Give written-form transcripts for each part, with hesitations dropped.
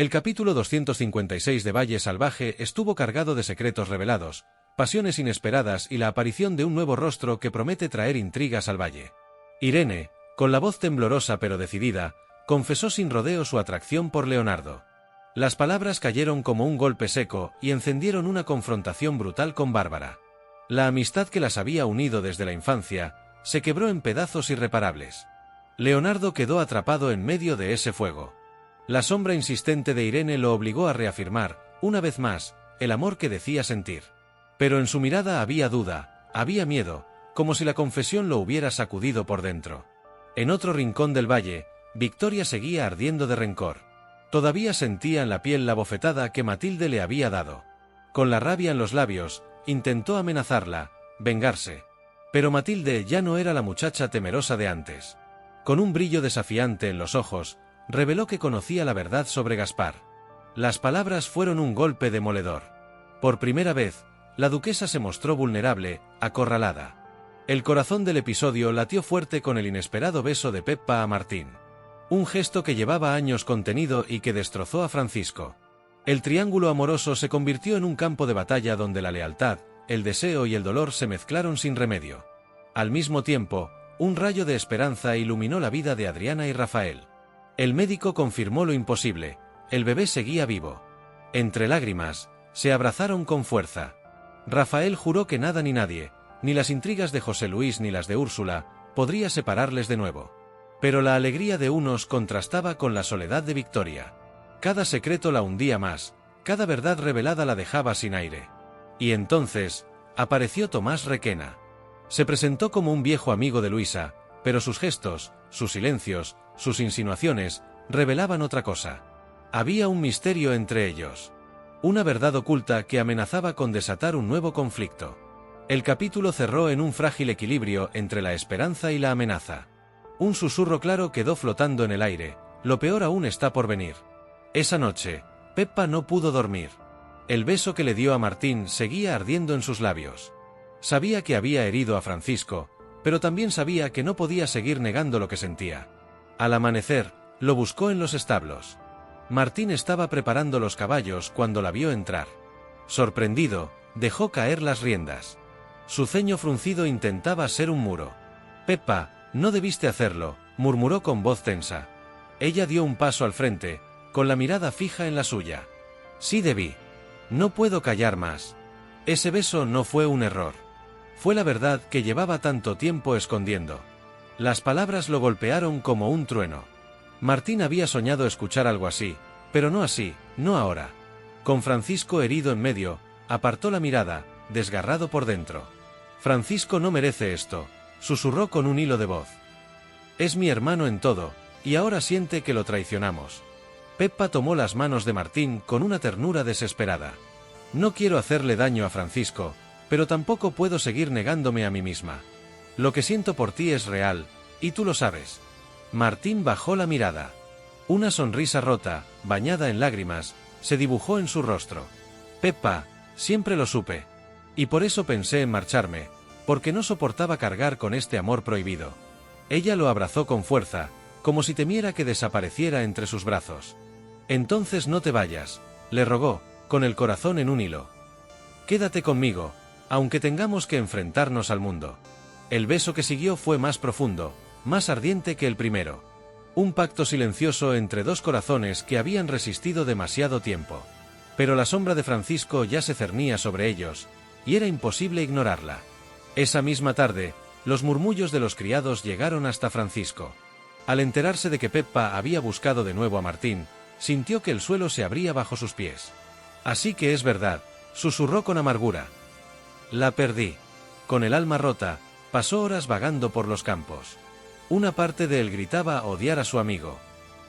El capítulo 256 de Valle Salvaje estuvo cargado de secretos revelados, pasiones inesperadas y la aparición de un nuevo rostro que promete traer intrigas al valle. Irene, con la voz temblorosa pero decidida, confesó sin rodeo su atracción por Leonardo. Las palabras cayeron como un golpe seco y encendieron una confrontación brutal con Bárbara. La amistad que las había unido desde la infancia se quebró en pedazos irreparables. Leonardo quedó atrapado en medio de ese fuego. La sombra insistente de Irene lo obligó a reafirmar, una vez más, el amor que decía sentir. Pero en su mirada había duda, había miedo, como si la confesión lo hubiera sacudido por dentro. En otro rincón del valle, Victoria seguía ardiendo de rencor. Todavía sentía en la piel la bofetada que Matilde le había dado. Con la rabia en los labios, intentó amenazarla, vengarse. Pero Matilde ya no era la muchacha temerosa de antes. Con un brillo desafiante en los ojos, reveló que conocía la verdad sobre Gaspar. Las palabras fueron un golpe demoledor. Por primera vez, la duquesa se mostró vulnerable, acorralada. El corazón del episodio latió fuerte con el inesperado beso de Peppa a Martín. Un gesto que llevaba años contenido y que destrozó a Francisco. El triángulo amoroso se convirtió en un campo de batalla donde la lealtad, el deseo y el dolor se mezclaron sin remedio. Al mismo tiempo, un rayo de esperanza iluminó la vida de Adriana y Rafael. El médico confirmó lo imposible, el bebé seguía vivo. Entre lágrimas, se abrazaron con fuerza. Rafael juró que nada ni nadie, ni las intrigas de José Luis ni las de Úrsula, podría separarles de nuevo. Pero la alegría de unos contrastaba con la soledad de Victoria. Cada secreto la hundía más, cada verdad revelada la dejaba sin aire. Y entonces, apareció Tomás Requena. Se presentó como un viejo amigo de Luisa, pero sus gestos, sus silencios, sus insinuaciones, revelaban otra cosa. Había un misterio entre ellos. Una verdad oculta que amenazaba con desatar un nuevo conflicto. El capítulo cerró en un frágil equilibrio entre la esperanza y la amenaza. Un susurro claro quedó flotando en el aire, lo peor aún está por venir. Esa noche, Peppa no pudo dormir. El beso que le dio a Martín seguía ardiendo en sus labios. Sabía que había herido a Francisco, pero también sabía que no podía seguir negando lo que sentía. Al amanecer, lo buscó en los establos. Martín estaba preparando los caballos cuando la vio entrar. Sorprendido, dejó caer las riendas. Su ceño fruncido intentaba ser un muro. «Peppa, no debiste hacerlo», murmuró con voz tensa. Ella dio un paso al frente, con la mirada fija en la suya. «Sí debí. No puedo callar más. Ese beso no fue un error. Fue la verdad que llevaba tanto tiempo escondiendo». Las palabras lo golpearon como un trueno. Martín había soñado escuchar algo así, pero no así, no ahora. Con Francisco herido en medio, apartó la mirada, desgarrado por dentro. «Francisco no merece esto», susurró con un hilo de voz. «Es mi hermano en todo, y ahora siente que lo traicionamos». Peppa tomó las manos de Martín con una ternura desesperada. «No quiero hacerle daño a Francisco, pero tampoco puedo seguir negándome a mí misma. Lo que siento por ti es real, y tú lo sabes». Martín bajó la mirada. Una sonrisa rota, bañada en lágrimas, se dibujó en su rostro. «Peppa, siempre lo supe. Y por eso pensé en marcharme, porque no soportaba cargar con este amor prohibido». Ella lo abrazó con fuerza, como si temiera que desapareciera entre sus brazos. «Entonces no te vayas», le rogó, con el corazón en un hilo. «Quédate conmigo, aunque tengamos que enfrentarnos al mundo». El beso que siguió fue más profundo, más ardiente que el primero. Un pacto silencioso entre dos corazones que habían resistido demasiado tiempo. Pero la sombra de Francisco ya se cernía sobre ellos, y era imposible ignorarla. Esa misma tarde, los murmullos de los criados llegaron hasta Francisco. Al enterarse de que Peppa había buscado de nuevo a Martín, sintió que el suelo se abría bajo sus pies. «Así que es verdad», susurró con amargura. «La perdí». Con el alma rota, pasó horas vagando por los campos. Una parte de él gritaba odiar a su amigo,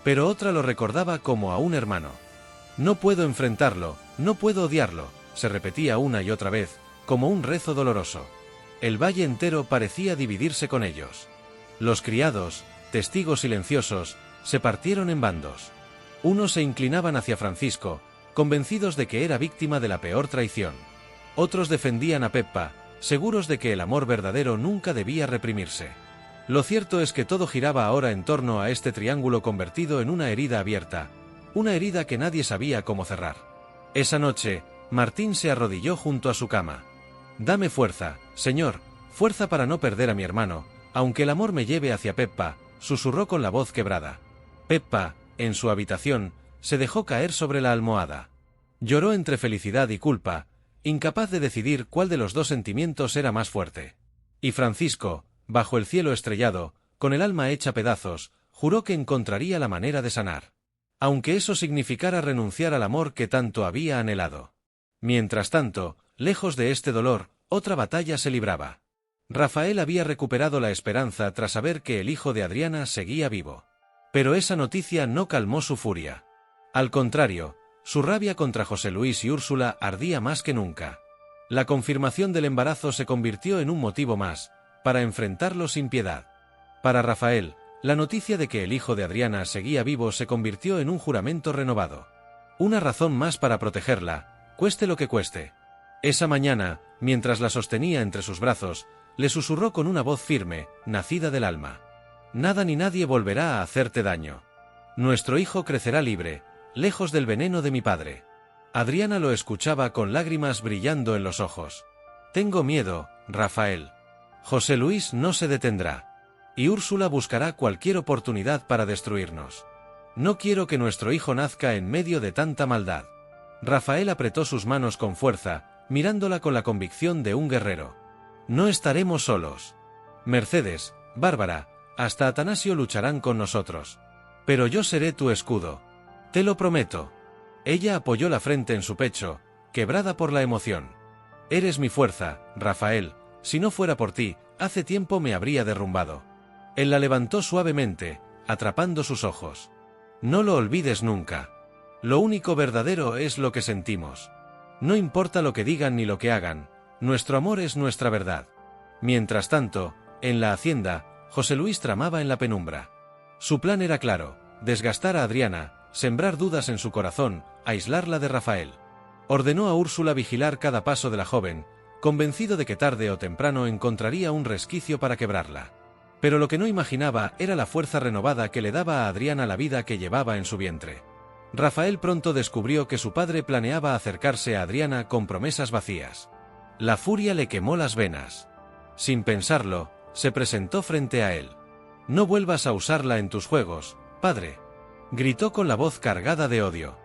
pero otra lo recordaba como a un hermano. «No puedo enfrentarlo, no puedo odiarlo», se repetía una y otra vez, como un rezo doloroso. El valle entero parecía dividirse con ellos. Los criados, testigos silenciosos, se partieron en bandos. Unos se inclinaban hacia Francisco, convencidos de que era víctima de la peor traición. Otros defendían a Peppa, seguros de que el amor verdadero nunca debía reprimirse. Lo cierto es que todo giraba ahora en torno a este triángulo convertido en una herida abierta, una herida que nadie sabía cómo cerrar. Esa noche, Martín se arrodilló junto a su cama. «Dame fuerza, señor, fuerza para no perder a mi hermano, aunque el amor me lleve hacia Peppa», susurró con la voz quebrada. Peppa, en su habitación, se dejó caer sobre la almohada. Lloró entre felicidad y culpa, incapaz de decidir cuál de los dos sentimientos era más fuerte. Y Francisco, bajo el cielo estrellado, con el alma hecha pedazos, juró que encontraría la manera de sanar. Aunque eso significara renunciar al amor que tanto había anhelado. Mientras tanto, lejos de este dolor, otra batalla se libraba. Rafael había recuperado la esperanza tras saber que el hijo de Adriana seguía vivo. Pero esa noticia no calmó su furia. Al contrario, su rabia contra José Luis y Úrsula ardía más que nunca. La confirmación del embarazo se convirtió en un motivo más, para enfrentarlo sin piedad. Para Rafael, la noticia de que el hijo de Adriana seguía vivo se convirtió en un juramento renovado. Una razón más para protegerla, cueste lo que cueste. Esa mañana, mientras la sostenía entre sus brazos, le susurró con una voz firme, nacida del alma. «Nada ni nadie volverá a hacerte daño. Nuestro hijo crecerá libre, lejos del veneno de mi padre». Adriana lo escuchaba con lágrimas brillando en los ojos. «Tengo miedo, Rafael. José Luis no se detendrá. Y Úrsula buscará cualquier oportunidad para destruirnos. No quiero que nuestro hijo nazca en medio de tanta maldad». Rafael apretó sus manos con fuerza, mirándola con la convicción de un guerrero. «No estaremos solos. Mercedes, Bárbara, hasta Atanasio lucharán con nosotros. Pero yo seré tu escudo. Te lo prometo». Ella apoyó la frente en su pecho, quebrada por la emoción. «Eres mi fuerza, Rafael. Si no fuera por ti, hace tiempo me habría derrumbado». Él la levantó suavemente, atrapando sus ojos. «No lo olvides nunca. Lo único verdadero es lo que sentimos. No importa lo que digan ni lo que hagan, nuestro amor es nuestra verdad». Mientras tanto, en la hacienda, José Luis tramaba en la penumbra. Su plan era claro: desgastar a Adriana, sembrar dudas en su corazón, aislarla de Rafael. Ordenó a Úrsula vigilar cada paso de la joven, convencido de que tarde o temprano encontraría un resquicio para quebrarla. Pero lo que no imaginaba era la fuerza renovada que le daba a Adriana la vida que llevaba en su vientre. Rafael pronto descubrió que su padre planeaba acercarse a Adriana con promesas vacías. La furia le quemó las venas. Sin pensarlo, se presentó frente a él. «No vuelvas a usarla en tus juegos, padre», gritó con la voz cargada de odio.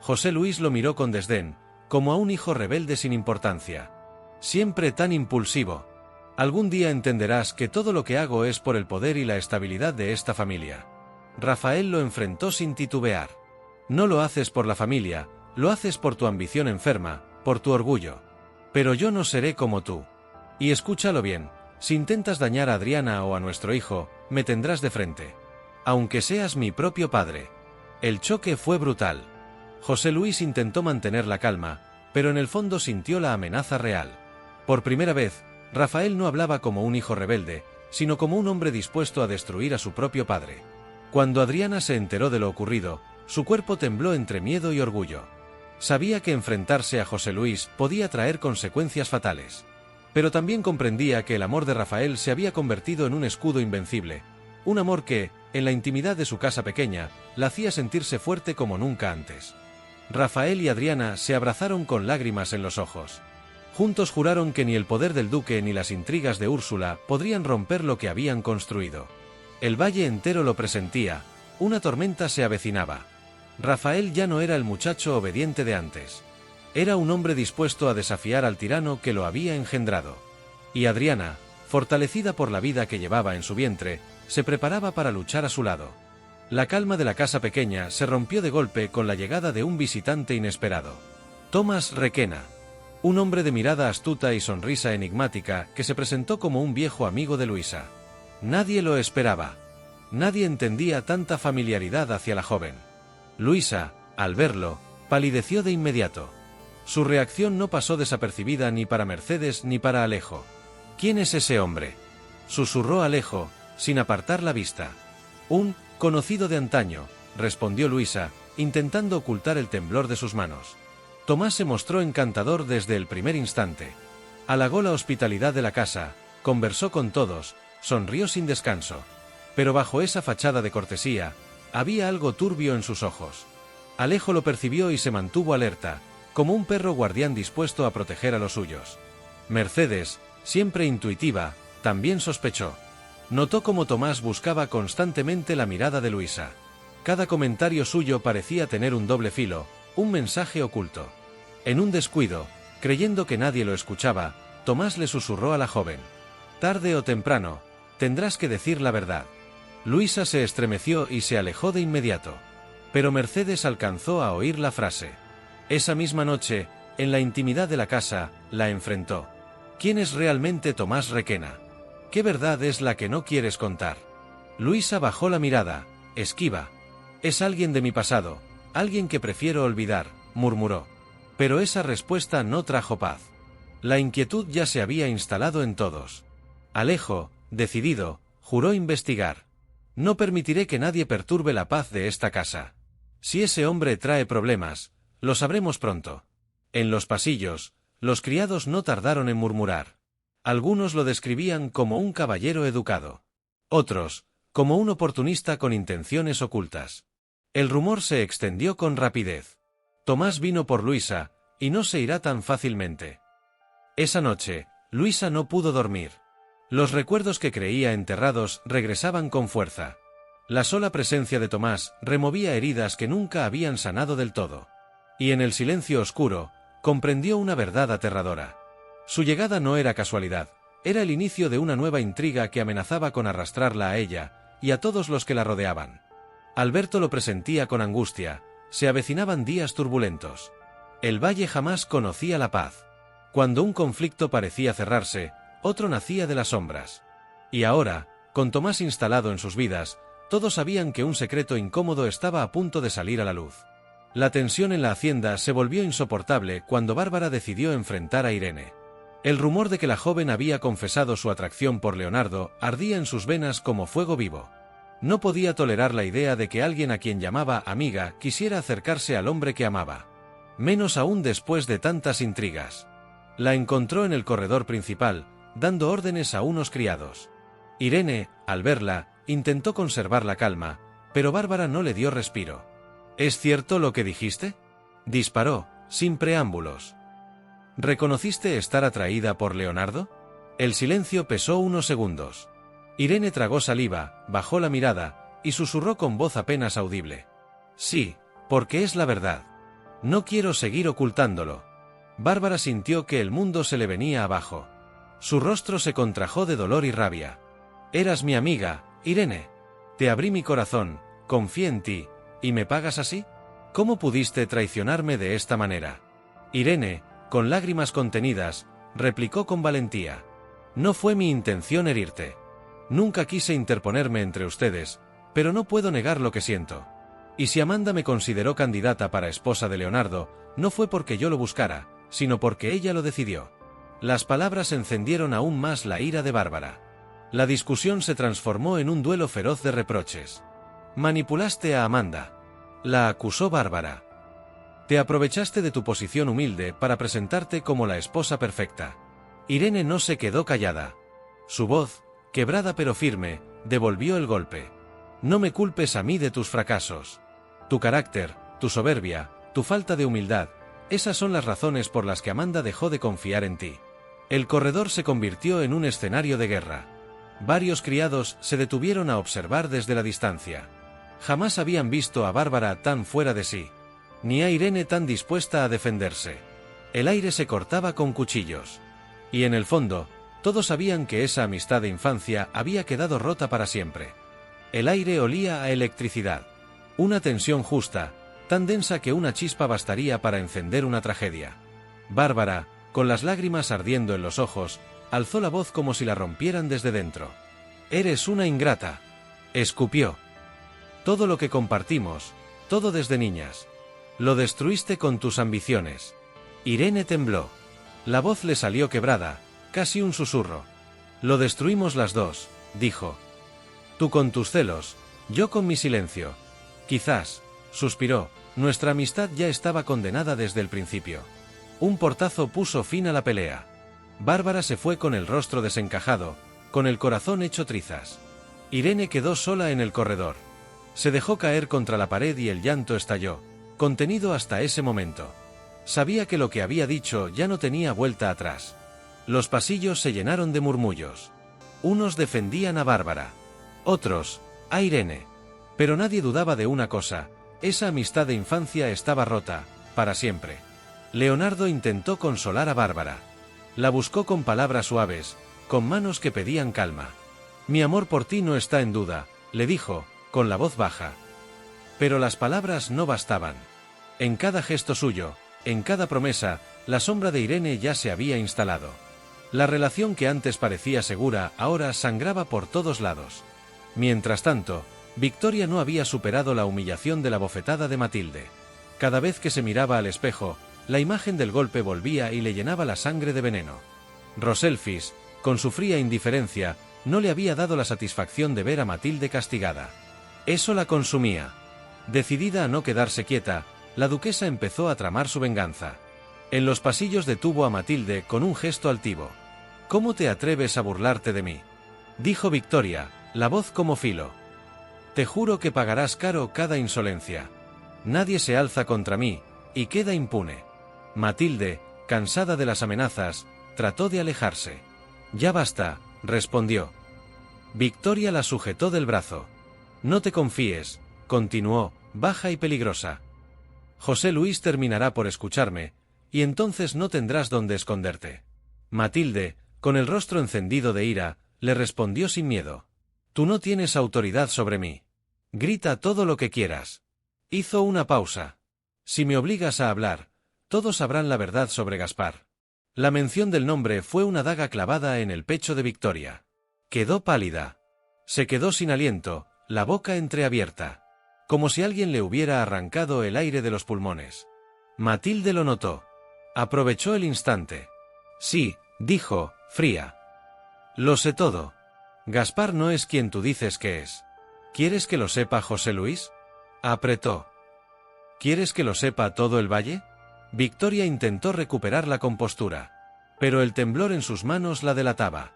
José Luis lo miró con desdén, como a un hijo rebelde sin importancia. «Siempre tan impulsivo. Algún día entenderás que todo lo que hago es por el poder y la estabilidad de esta familia». Rafael lo enfrentó sin titubear. «No lo haces por la familia, lo haces por tu ambición enferma, por tu orgullo. Pero yo no seré como tú. Y escúchalo bien, si intentas dañar a Adriana o a nuestro hijo, me tendrás de frente. Aunque seas mi propio padre». El choque fue brutal. José Luis intentó mantener la calma, pero en el fondo sintió la amenaza real. Por primera vez, Rafael no hablaba como un hijo rebelde, sino como un hombre dispuesto a destruir a su propio padre. Cuando Adriana se enteró de lo ocurrido, su cuerpo tembló entre miedo y orgullo. Sabía que enfrentarse a José Luis podía traer consecuencias fatales. Pero también comprendía que el amor de Rafael se había convertido en un escudo invencible, un amor que, en la intimidad de su casa pequeña, la hacía sentirse fuerte como nunca antes. Rafael y Adriana se abrazaron con lágrimas en los ojos. Juntos juraron que ni el poder del duque ni las intrigas de Úrsula podrían romper lo que habían construido. El valle entero lo presentía, una tormenta se avecinaba. Rafael ya no era el muchacho obediente de antes. Era un hombre dispuesto a desafiar al tirano que lo había engendrado. Y Adriana, fortalecida por la vida que llevaba en su vientre, se preparaba para luchar a su lado. La calma de la casa pequeña se rompió de golpe con la llegada de un visitante inesperado. Tomás Requena. Un hombre de mirada astuta y sonrisa enigmática que se presentó como un viejo amigo de Luisa. Nadie lo esperaba. Nadie entendía tanta familiaridad hacia la joven. Luisa, al verlo, palideció de inmediato. Su reacción no pasó desapercibida ni para Mercedes ni para Alejo. «¿Quién es ese hombre?», susurró Alejo, sin apartar la vista. «Un conocido de antaño», respondió Luisa, intentando ocultar el temblor de sus manos. Tomás se mostró encantador desde el primer instante. Halagó la hospitalidad de la casa, conversó con todos, sonrió sin descanso. Pero bajo esa fachada de cortesía, había algo turbio en sus ojos. Alejo lo percibió y se mantuvo alerta, como un perro guardián dispuesto a proteger a los suyos. Mercedes, siempre intuitiva, también sospechó. Notó cómo Tomás buscaba constantemente la mirada de Luisa. Cada comentario suyo parecía tener un doble filo, un mensaje oculto. En un descuido, creyendo que nadie lo escuchaba, Tomás le susurró a la joven: «Tarde o temprano, tendrás que decir la verdad». Luisa se estremeció y se alejó de inmediato. Pero Mercedes alcanzó a oír la frase. Esa misma noche, en la intimidad de la casa, la enfrentó. ¿Quién es realmente Tomás Requena? ¿Qué verdad es la que no quieres contar? Luisa bajó la mirada, esquiva. «Es alguien de mi pasado, alguien que prefiero olvidar», murmuró. Pero esa respuesta no trajo paz. La inquietud ya se había instalado en todos. Alejo, decidido, juró investigar. «No permitiré que nadie perturbe la paz de esta casa. Si ese hombre trae problemas, lo sabremos pronto». En los pasillos, los criados no tardaron en murmurar. Algunos lo describían como un caballero educado. Otros, como un oportunista con intenciones ocultas. El rumor se extendió con rapidez. Tomás vino por Luisa, y no se irá tan fácilmente. Esa noche, Luisa no pudo dormir. Los recuerdos que creía enterrados regresaban con fuerza. La sola presencia de Tomás removía heridas que nunca habían sanado del todo. Y en el silencio oscuro, comprendió una verdad aterradora. Su llegada no era casualidad, era el inicio de una nueva intriga que amenazaba con arrastrarla a ella, y a todos los que la rodeaban. Alberto lo presentía con angustia, se avecinaban días turbulentos. El valle jamás conocía la paz. Cuando un conflicto parecía cerrarse, otro nacía de las sombras. Y ahora, con Tomás instalado en sus vidas, todos sabían que un secreto incómodo estaba a punto de salir a la luz. La tensión en la hacienda se volvió insoportable cuando Bárbara decidió enfrentar a Irene. El rumor de que la joven había confesado su atracción por Leonardo ardía en sus venas como fuego vivo. No podía tolerar la idea de que alguien a quien llamaba amiga quisiera acercarse al hombre que amaba. Menos aún después de tantas intrigas. La encontró en el corredor principal, dando órdenes a unos criados. Irene, al verla, intentó conservar la calma, pero Bárbara no le dio respiro. «¿Es cierto lo que dijiste?», disparó, sin preámbulos. «¿Reconociste estar atraída por Leonardo?». El silencio pesó unos segundos. Irene tragó saliva, bajó la mirada, y susurró con voz apenas audible: «Sí, porque es la verdad. No quiero seguir ocultándolo». Bárbara sintió que el mundo se le venía abajo. Su rostro se contrajo de dolor y rabia. «Eras mi amiga, Irene. Te abrí mi corazón, confié en ti, ¿y me pagas así? ¿Cómo pudiste traicionarme de esta manera?». Irene, con lágrimas contenidas, replicó con valentía: «No fue mi intención herirte. Nunca quise interponerme entre ustedes, pero no puedo negar lo que siento. Y si Amanda me consideró candidata para esposa de Leonardo, no fue porque yo lo buscara, sino porque ella lo decidió». Las palabras encendieron aún más la ira de Bárbara. La discusión se transformó en un duelo feroz de reproches. «Manipulaste a Amanda», la acusó Bárbara. «Te aprovechaste de tu posición humilde para presentarte como la esposa perfecta». Irene no se quedó callada. Su voz, quebrada pero firme, devolvió el golpe. «No me culpes a mí de tus fracasos. Tu carácter, tu soberbia, tu falta de humildad, esas son las razones por las que Amanda dejó de confiar en ti». El corredor se convirtió en un escenario de guerra. Varios criados se detuvieron a observar desde la distancia. Jamás habían visto a Bárbara tan fuera de sí, ni a Irene tan dispuesta a defenderse. El aire se cortaba con cuchillos. Y en el fondo, todos sabían que esa amistad de infancia había quedado rota para siempre. El aire olía a electricidad. Una tensión justa, tan densa que una chispa bastaría para encender una tragedia. Bárbara, con las lágrimas ardiendo en los ojos, alzó la voz como si la rompieran desde dentro. «Eres una ingrata», escupió. «Todo lo que compartimos, todo desde niñas, lo destruiste con tus ambiciones». Irene tembló. La voz le salió quebrada, casi un susurro. «Lo destruimos las dos», dijo. «Tú con tus celos, yo con mi silencio. Quizás», suspiró, «nuestra amistad ya estaba condenada desde el principio». Un portazo puso fin a la pelea. Bárbara se fue con el rostro desencajado, con el corazón hecho trizas. Irene quedó sola en el corredor. Se dejó caer contra la pared y el llanto estalló. contenido hasta ese momento. Sabía que lo que había dicho ya no tenía vuelta atrás. Los pasillos se llenaron de murmullos. Unos defendían a Bárbara. Otros, a Irene. Pero nadie dudaba de una cosa: esa amistad de infancia estaba rota, para siempre. Leonardo intentó consolar a Bárbara. La buscó con palabras suaves, con manos que pedían calma. «Mi amor por ti no está en duda», le dijo, con la voz baja. Pero las palabras no bastaban. En cada gesto suyo, en cada promesa, la sombra de Irene ya se había instalado. La relación que antes parecía segura ahora sangraba por todos lados. Mientras tanto, Victoria no había superado la humillación de la bofetada de Matilde. Cada vez que se miraba al espejo, la imagen del golpe volvía y le llenaba la sangre de veneno. Roselfis, con su fría indiferencia, no le había dado la satisfacción de ver a Matilde castigada. Eso la consumía. Decidida a no quedarse quieta, la duquesa empezó a tramar su venganza. En los pasillos detuvo a Matilde con un gesto altivo. «¿Cómo te atreves a burlarte de mí?», dijo Victoria, la voz como filo. «Te juro que pagarás caro cada insolencia. Nadie se alza contra mí, y queda impune». Matilde, cansada de las amenazas, trató de alejarse. «Ya basta», respondió. Victoria la sujetó del brazo. «No te confíes», continuó, baja y peligrosa. «José Luis terminará por escucharme, y entonces no tendrás dónde esconderte». Matilde, con el rostro encendido de ira, le respondió sin miedo. «Tú no tienes autoridad sobre mí. Grita todo lo que quieras». Hizo una pausa. «Si me obligas a hablar, todos sabrán la verdad sobre Gaspar». La mención del nombre fue una daga clavada en el pecho de Victoria. Quedó pálida. Se quedó sin aliento, la boca entreabierta, como si alguien le hubiera arrancado el aire de los pulmones. Matilde lo notó. Aprovechó el instante. «Sí», dijo, fría. «Lo sé todo. Gaspar no es quien tú dices que es. ¿Quieres que lo sepa José Luis?». Apretó. «¿Quieres que lo sepa todo el valle?». Victoria intentó recuperar la compostura, pero el temblor en sus manos la delataba.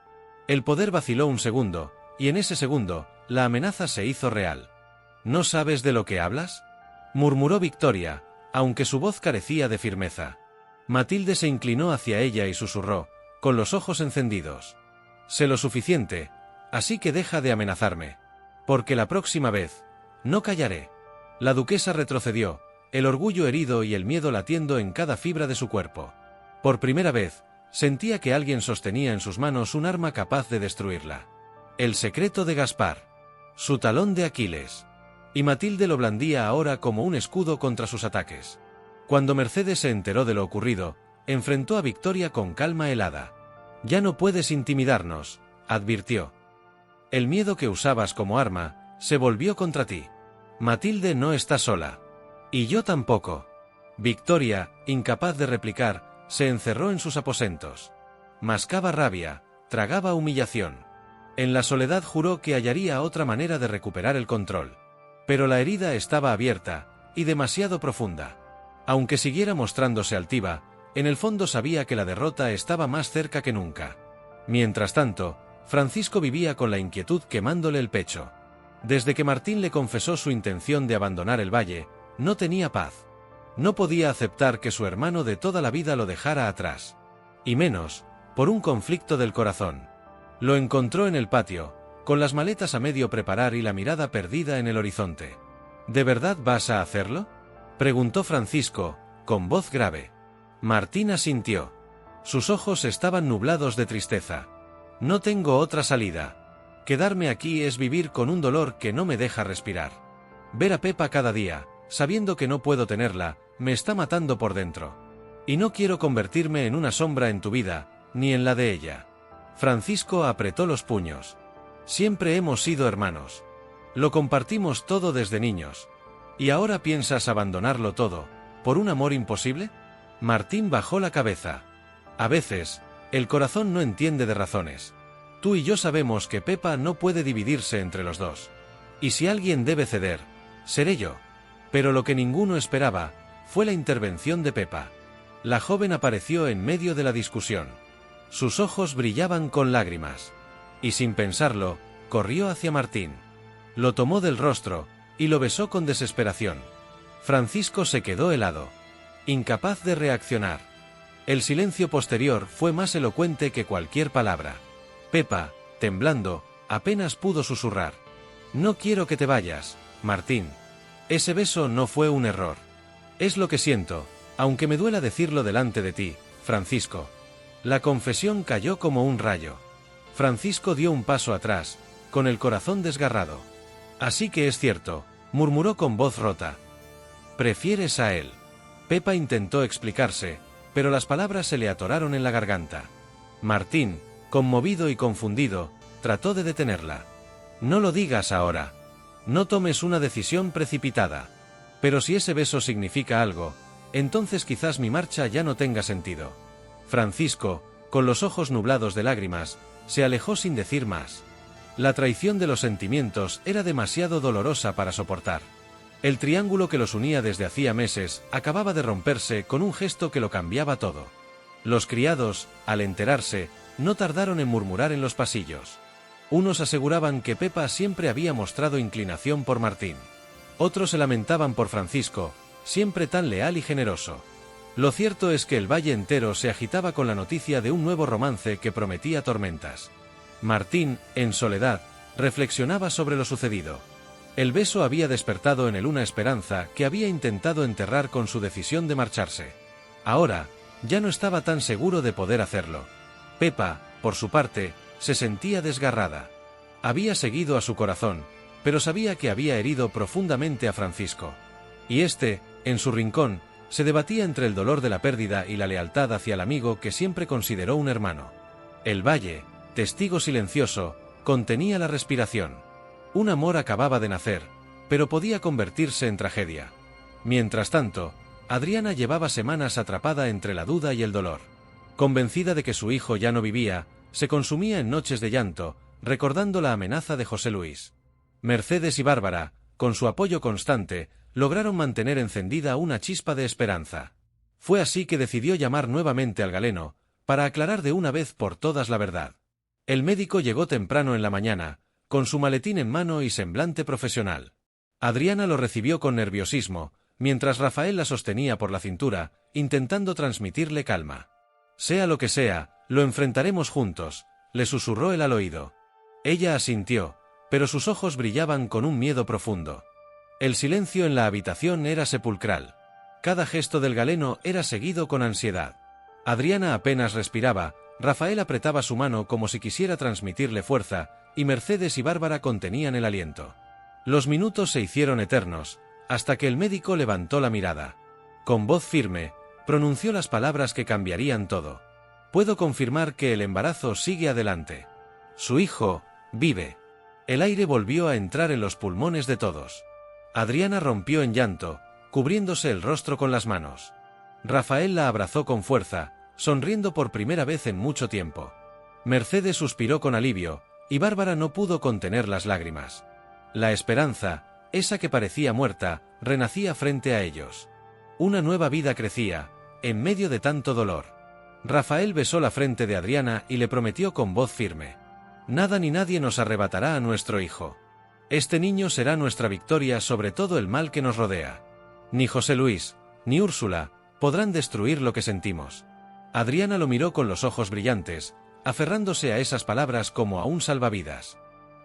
El poder vaciló un segundo, y en ese segundo, la amenaza se hizo real. «¿No sabes de lo que hablas?», murmuró Victoria, aunque su voz carecía de firmeza. Matilde se inclinó hacia ella y susurró, con los ojos encendidos: «Sé lo suficiente, así que deja de amenazarme. Porque la próxima vez, no callaré». La duquesa retrocedió, el orgullo herido y el miedo latiendo en cada fibra de su cuerpo. Por primera vez, sentía que alguien sostenía en sus manos un arma capaz de destruirla. El secreto de Gaspar. Su talón de Aquiles. Y Matilde lo blandía ahora como un escudo contra sus ataques. Cuando Mercedes se enteró de lo ocurrido, enfrentó a Victoria con calma helada. «Ya no puedes intimidarnos», advirtió. «El miedo que usabas como arma se volvió contra ti. Matilde no está sola. Y yo tampoco». Victoria, incapaz de replicar, se encerró en sus aposentos. Mascaba rabia, tragaba humillación. En la soledad juró que hallaría otra manera de recuperar el control. Pero la herida estaba abierta, y demasiado profunda. Aunque siguiera mostrándose altiva, en el fondo sabía que la derrota estaba más cerca que nunca. Mientras tanto, Francisco vivía con la inquietud quemándole el pecho. Desde que Martín le confesó su intención de abandonar el valle, no tenía paz. No podía aceptar que su hermano de toda la vida lo dejara atrás. Y menos, por un conflicto del corazón. Lo encontró en el patio, con las maletas a medio preparar y la mirada perdida en el horizonte. «¿De verdad vas a hacerlo?», preguntó Francisco, con voz grave. Martín asintió. Sus ojos estaban nublados de tristeza. «No tengo otra salida. Quedarme aquí es vivir con un dolor que no me deja respirar. Ver a Pepa cada día, sabiendo que no puedo tenerla, me está matando por dentro. Y no quiero convertirme en una sombra en tu vida, ni en la de ella». Francisco apretó los puños. «Siempre hemos sido hermanos. Lo compartimos todo desde niños. ¿Y ahora piensas abandonarlo todo, por un amor imposible?». Martín bajó la cabeza. «A veces, el corazón no entiende de razones. Tú y yo sabemos que Pepa no puede dividirse entre los dos. Y si alguien debe ceder, seré yo». Pero lo que ninguno esperaba, fue la intervención de Pepa. La joven apareció en medio de la discusión. Sus ojos brillaban con lágrimas. Y sin pensarlo, corrió hacia Martín. Lo tomó del rostro, y lo besó con desesperación. Francisco se quedó helado, incapaz de reaccionar. El silencio posterior fue más elocuente que cualquier palabra. Pepa, temblando, apenas pudo susurrar: «No quiero que te vayas, Martín. Ese beso no fue un error. Es lo que siento, aunque me duela decirlo delante de ti, Francisco». La confesión cayó como un rayo. Francisco dio un paso atrás, con el corazón desgarrado. «Así que es cierto», murmuró con voz rota. «¿Prefieres a él?». Pepa intentó explicarse, pero las palabras se le atoraron en la garganta. Martín, conmovido y confundido, trató de detenerla. «No lo digas ahora. No tomes una decisión precipitada. Pero si ese beso significa algo, entonces quizás mi marcha ya no tenga sentido». Francisco, con los ojos nublados de lágrimas, se alejó sin decir más. La traición de los sentimientos era demasiado dolorosa para soportar. El triángulo que los unía desde hacía meses acababa de romperse con un gesto que lo cambiaba todo. Los criados, al enterarse, no tardaron en murmurar en los pasillos. Unos aseguraban que Pepa siempre había mostrado inclinación por Martín. Otros se lamentaban por Francisco, siempre tan leal y generoso. Lo cierto es que el valle entero se agitaba con la noticia de un nuevo romance que prometía tormentas. Martín, en soledad, reflexionaba sobre lo sucedido. El beso había despertado en él una esperanza que había intentado enterrar con su decisión de marcharse. Ahora, ya no estaba tan seguro de poder hacerlo. Pepa, por su parte, se sentía desgarrada. Había seguido a su corazón, pero sabía que había herido profundamente a Francisco. Y éste, en su rincón, se debatía entre el dolor de la pérdida y la lealtad hacia el amigo que siempre consideró un hermano. El valle, testigo silencioso, contenía la respiración. Un amor acababa de nacer, pero podía convertirse en tragedia. Mientras tanto, Adriana llevaba semanas atrapada entre la duda y el dolor. Convencida de que su hijo ya no vivía, se consumía en noches de llanto, recordando la amenaza de José Luis. Mercedes y Bárbara, con su apoyo constante, lograron mantener encendida una chispa de esperanza. Fue así que decidió llamar nuevamente al galeno, para aclarar de una vez por todas la verdad. El médico llegó temprano en la mañana, con su maletín en mano y semblante profesional. Adriana lo recibió con nerviosismo, mientras Rafael la sostenía por la cintura, intentando transmitirle calma. «Sea lo que sea, lo enfrentaremos juntos», le susurró él al oído. Ella asintió, pero sus ojos brillaban con un miedo profundo. El silencio en la habitación era sepulcral. Cada gesto del galeno era seguido con ansiedad. Adriana apenas respiraba, Rafael apretaba su mano como si quisiera transmitirle fuerza, y Mercedes y Bárbara contenían el aliento. Los minutos se hicieron eternos, hasta que el médico levantó la mirada. Con voz firme, pronunció las palabras que cambiarían todo. «Puedo confirmar que el embarazo sigue adelante. Su hijo vive». El aire volvió a entrar en los pulmones de todos. Adriana rompió en llanto, cubriéndose el rostro con las manos. Rafael la abrazó con fuerza, sonriendo por primera vez en mucho tiempo. Mercedes suspiró con alivio, y Bárbara no pudo contener las lágrimas. La esperanza, esa que parecía muerta, renacía frente a ellos. Una nueva vida crecía, en medio de tanto dolor. Rafael besó la frente de Adriana y le prometió con voz firme: «Nada ni nadie nos arrebatará a nuestro hijo. Este niño será nuestra victoria sobre todo el mal que nos rodea. Ni José Luis, ni Úrsula, podrán destruir lo que sentimos». Adriana lo miró con los ojos brillantes, aferrándose a esas palabras como a un salvavidas.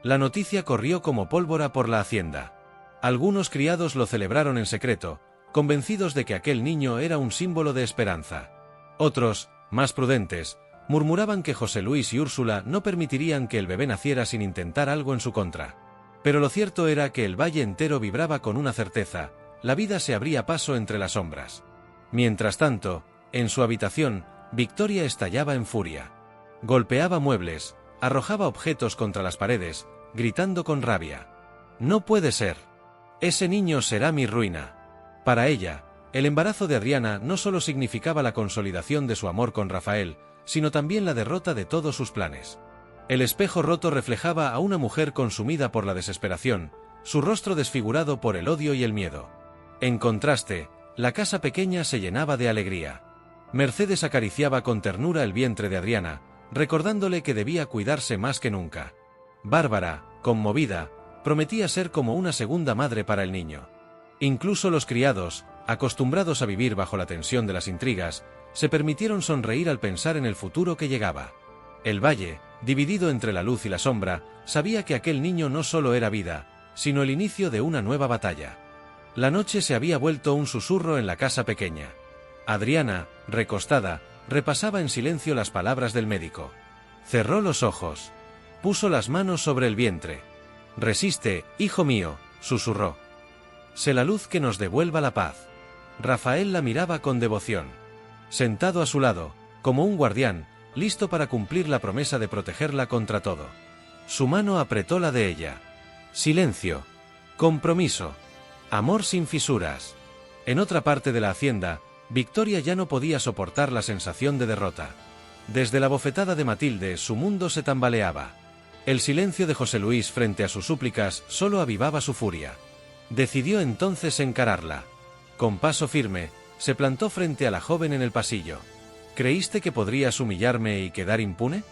La noticia corrió como pólvora por la hacienda. Algunos criados lo celebraron en secreto, convencidos de que aquel niño era un símbolo de esperanza. Otros, más prudentes, murmuraban que José Luis y Úrsula no permitirían que el bebé naciera sin intentar algo en su contra. Pero lo cierto era que el valle entero vibraba con una certeza: la vida se abría paso entre las sombras. Mientras tanto, en su habitación, Victoria estallaba en furia. Golpeaba muebles, arrojaba objetos contra las paredes, gritando con rabia: «No puede ser. Ese niño será mi ruina». Para ella, el embarazo de Adriana no solo significaba la consolidación de su amor con Rafael, sino también la derrota de todos sus planes. El espejo roto reflejaba a una mujer consumida por la desesperación, su rostro desfigurado por el odio y el miedo. En contraste, la casa pequeña se llenaba de alegría. Mercedes acariciaba con ternura el vientre de Adriana, recordándole que debía cuidarse más que nunca. Bárbara, conmovida, prometía ser como una segunda madre para el niño. Incluso los criados, acostumbrados a vivir bajo la tensión de las intrigas, se permitieron sonreír al pensar en el futuro que llegaba. El valle, dividido entre la luz y la sombra, sabía que aquel niño no solo era vida, sino el inicio de una nueva batalla. La noche se había vuelto un susurro en la casa pequeña. Adriana, recostada, repasaba en silencio las palabras del médico. Cerró los ojos. Puso las manos sobre el vientre. «Resiste, hijo mío», susurró. «Sé la luz que nos devuelva la paz». Rafael la miraba con devoción. Sentado a su lado, como un guardián, listo para cumplir la promesa de protegerla contra todo. Su mano apretó la de ella. Silencio. Compromiso. Amor sin fisuras. En otra parte de la hacienda, Victoria ya no podía soportar la sensación de derrota. Desde la bofetada de Matilde su mundo se tambaleaba. El silencio de José Luis frente a sus súplicas solo avivaba su furia. Decidió entonces encararla. Con paso firme, se plantó frente a la joven en el pasillo. ¿Creíste que podrías humillarme y quedar impune?,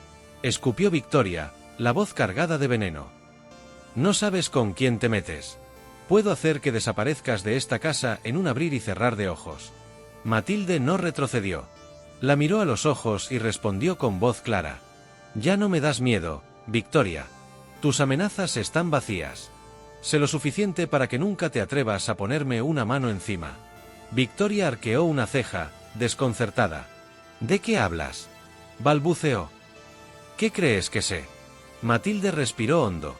escupió Victoria, la voz cargada de veneno. No sabes con quién te metes. Puedo hacer que desaparezcas de esta casa en un abrir y cerrar de ojos. Matilde no retrocedió. La miró a los ojos y respondió con voz clara. Ya no me das miedo, Victoria. Tus amenazas están vacías. Sé lo suficiente para que nunca te atrevas a ponerme una mano encima. Victoria arqueó una ceja, desconcertada. ¿De qué hablas?, balbuceó. ¿Qué crees que sé? Matilde respiró hondo.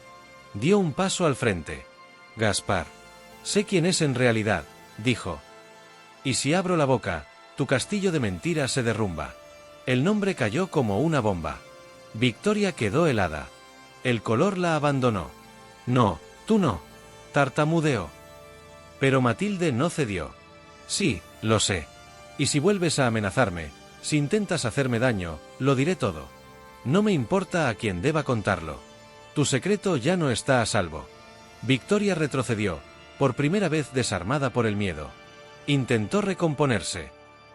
Dio un paso al frente. Gaspar. Sé quién es en realidad, dijo. Y si abro la boca, tu castillo de mentiras se derrumba. El nombre cayó como una bomba. Victoria quedó helada. El color la abandonó. No, tú no, tartamudeó. Pero Matilde no cedió. Sí, lo sé. Y si vuelves a amenazarme, si intentas hacerme daño, lo diré todo. No me importa a quién deba contarlo. Tu secreto ya no está a salvo. Victoria retrocedió, por primera vez desarmada por el miedo. Intentó recomponerse.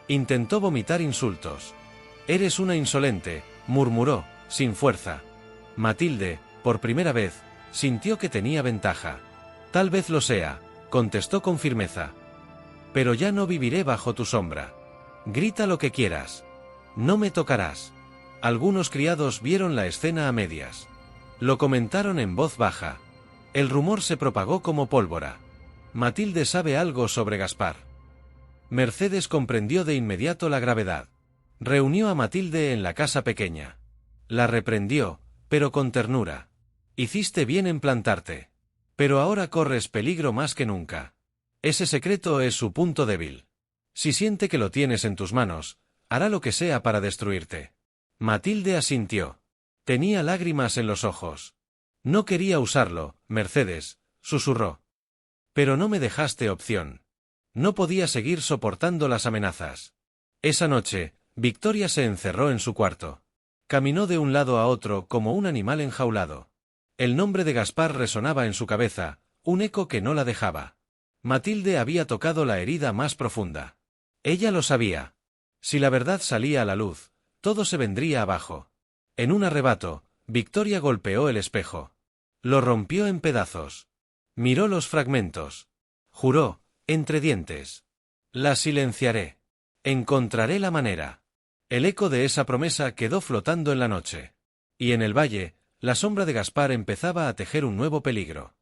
Intentó vomitar insultos. Eres una insolente, murmuró, sin fuerza. Matilde, por primera vez, sintió que tenía ventaja. Tal vez lo sea, contestó con firmeza. Pero ya no viviré bajo tu sombra. Grita lo que quieras. No me tocarás. Algunos criados vieron la escena a medias. Lo comentaron en voz baja. El rumor se propagó como pólvora. Matilde sabe algo sobre Gaspar. Mercedes comprendió de inmediato la gravedad. Reunió a Matilde en la casa pequeña. La reprendió, pero con ternura. Hiciste bien en plantarte. Pero ahora corres peligro más que nunca. Ese secreto es su punto débil. Si siente que lo tienes en tus manos, hará lo que sea para destruirte. Matilde asintió. Tenía lágrimas en los ojos. No quería usarlo, Mercedes, susurró. Pero no me dejaste opción. No podía seguir soportando las amenazas. Esa noche, Victoria se encerró en su cuarto. Caminó de un lado a otro como un animal enjaulado. El nombre de Gaspar resonaba en su cabeza, un eco que no la dejaba. Matilde había tocado la herida más profunda. Ella lo sabía. Si la verdad salía a la luz, todo se vendría abajo. En un arrebato, Victoria golpeó el espejo. Lo rompió en pedazos. Miró los fragmentos. Juró, entre dientes. La silenciaré. Encontraré la manera. El eco de esa promesa quedó flotando en la noche. Y en el valle, la sombra de Gaspar empezaba a tejer un nuevo peligro.